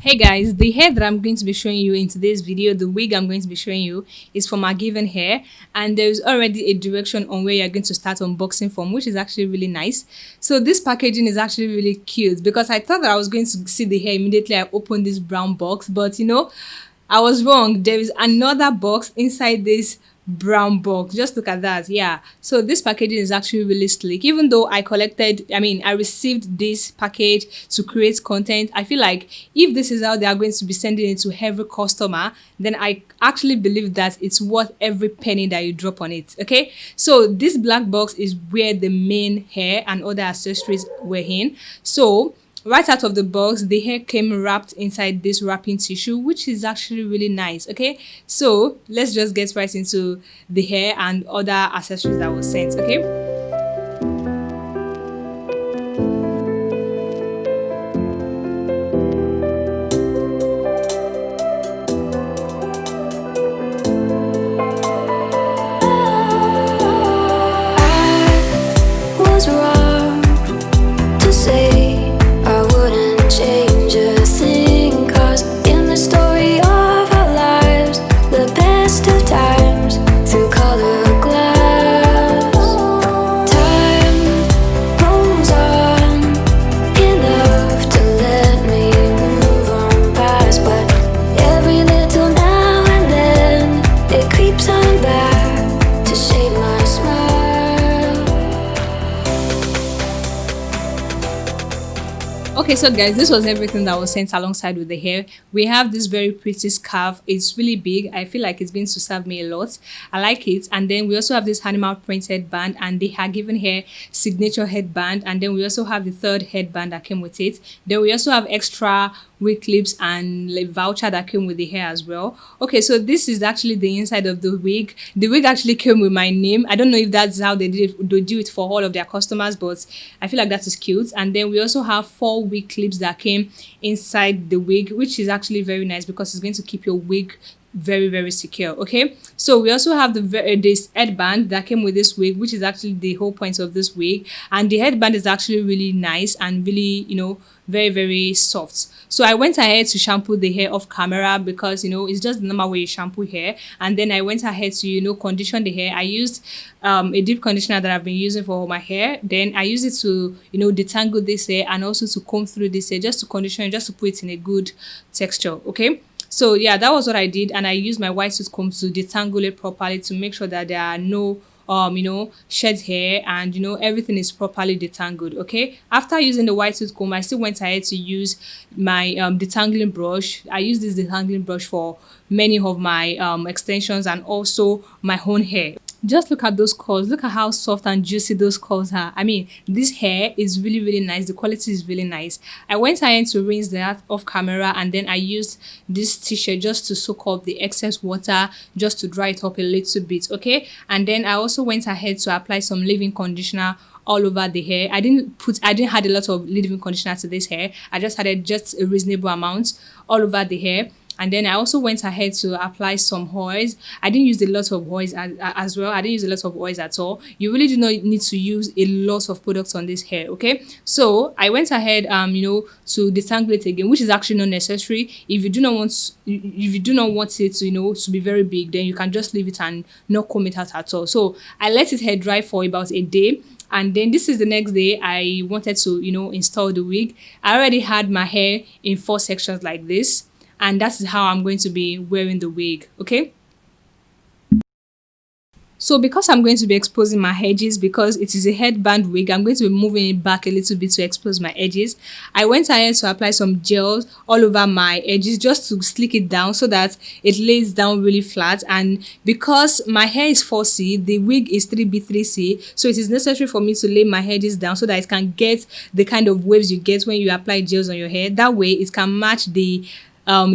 Hey guys, the hair that I'm going to be showing you in today's video, the wig I'm going to be showing you is from Hergiven Hair, and there's already a direction on where you're going to start unboxing from, which is actually really nice. So this packaging is actually really cute because I thought that I was going to see the hair immediately I opened this brown box, but I was wrong. There is another box inside this brown box. Just look at that. Yeah, so this packaging is actually really sleek. Even though I received this package to create content, I feel like if this is how they are going to be sending it to every customer, then I actually believe that it's worth every penny that you drop on it. Okay, so this black box is where the main hair and other accessories were in. So right out of the box, the hair came wrapped inside this wrapping tissue, which is actually really nice. Okay, so let's just get right into the hair and other accessories that was sent. Okay. Was wrong to say I wouldn't change a thing, 'cause in the story of our lives, the best of times through color glass, time rolls on enough to let me move on past, but every little now and then it creeps on back to shade my smile. Okay, so guys, this was everything that was sent alongside with the hair. We have this very pretty scarf. It's really big. I feel like it's going to serve me a lot. I like it. And then we also have this animal print headband, and they had given hair signature headband. And then we also have the third headband that came with it. Then we also have extra wig clips and like voucher that came with the hair as well. Okay, so this is actually the inside of the wig. The wig actually came with my name. I don't know if that's how they do it for all of their customers, but I feel like that is cute. And then we also have 4 wig clips that came inside the wig, which is actually very nice because it's going to keep your wig very secure. Okay, so we also have this headband that came with this wig, which is actually the whole point of this wig, and the headband is actually really nice and really very soft. So I went ahead to shampoo the hair off camera because it's just the normal way you shampoo hair, and then I went ahead to condition the hair. I used a deep conditioner that I've been using for my hair. Then I used it to detangle this hair and also to comb through this hair, just to condition it, just to put it in a good texture. Okay, so yeah, that was what I did, and I used my white tooth comb to detangle it properly to make sure that there are no shed hair, and everything is properly detangled. Okay, after using the white tooth comb, I still went ahead to use my detangling brush. I use this detangling brush for many of my extensions and also my own hair. Just look at those curls. Look at how soft and juicy those curls are. I mean, this hair is really nice. The quality is really nice. I went ahead to rinse that off camera, and then I used this t-shirt just to soak up the excess water, just to dry it up a little bit. Okay, and then I also went ahead to apply some leave-in conditioner all over the hair. I didn't add a lot of leave-in conditioner to this hair. I just added just a reasonable amount all over the hair. And then I also went ahead to apply some oils. I didn't use a lot of oils as well. I didn't use a lot of oils at all. You really do not need to use a lot of products on this hair. Okay, so I went ahead to detangle it again, which is actually not necessary. If you do not want it to be very big, then you can just leave it and not comb it out at all. So I let it hair dry for about a day. And then this is the next day I wanted to install the wig. I already had my hair in 4 sections like this, and that is how I'm going to be wearing the wig. Okay, so because I'm going to be exposing my edges, because it is a headband wig, I'm going to be moving it back a little bit to expose my edges. I went ahead to apply some gels all over my edges just to slick it down so that it lays down really flat. And because my hair is 4C, the wig is 3B3C, so it is necessary for me to lay my edges down so that it can get the kind of waves you get when you apply gels on your hair. That way it can match the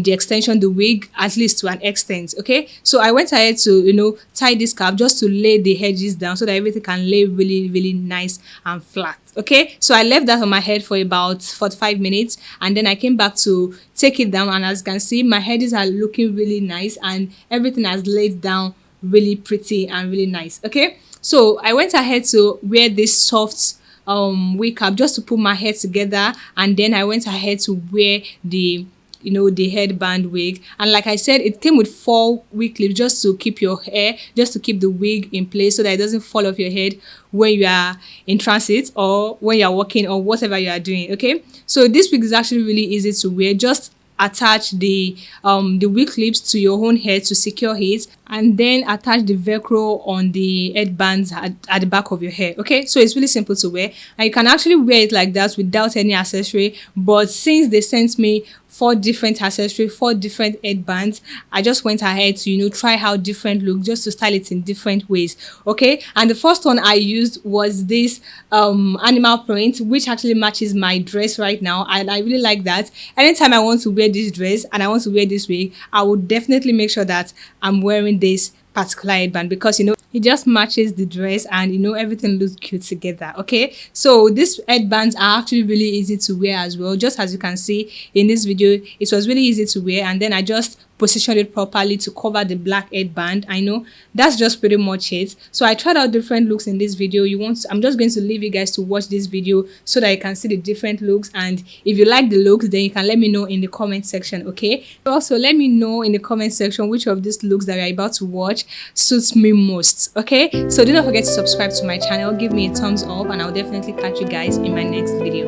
extension, the wig, at least to an extent. Okay, so I went ahead to tie this cap just to lay the edges down so that everything can lay really nice and flat. Okay, so I left that on my head for about 45 minutes, and then I came back to take it down, and as you can see, my edges are looking really nice and everything has laid down really pretty and really nice. Okay, so I went ahead to wear this soft wig cap just to put my hair together, and then I went ahead to wear the the headband wig. And like I said, it came with 4 wig clips just to keep your hair, just to keep the wig in place so that it doesn't fall off your head when you are in transit or when you are walking or whatever you are doing. Okay, so this wig is actually really easy to wear. Just attach the wig clips to your own hair to secure it, and then attach the velcro on the headbands at the back of your hair. Okay, so it's really simple to wear, and you can actually wear it like that without any accessory. But since they sent me 4 different accessories, 4 different headbands, I just went ahead to try out different looks just to style it in different ways. Okay, and the first one I used was this animal print, which actually matches my dress right now, and I really like that. Anytime I want to wear this dress and I want to wear this wig, I would definitely make sure that I'm wearing this particular headband, because it just matches the dress, and everything looks cute together. Okay, so these headbands are actually really easy to wear as well. Just as you can see in this video, it was really easy to wear, and then I just positioned it properly to cover the black headband. I know that's just pretty much it. So I tried out different looks in this video. I'm just going to leave you guys to watch this video so that you can see the different looks, and if you like the looks, then you can let me know in the comment section. Okay, also let me know in the comment section which of these looks that you're about to watch suits me most. Okay, so do not forget to subscribe to my channel, give me a thumbs up, and I'll definitely catch you guys in my next video.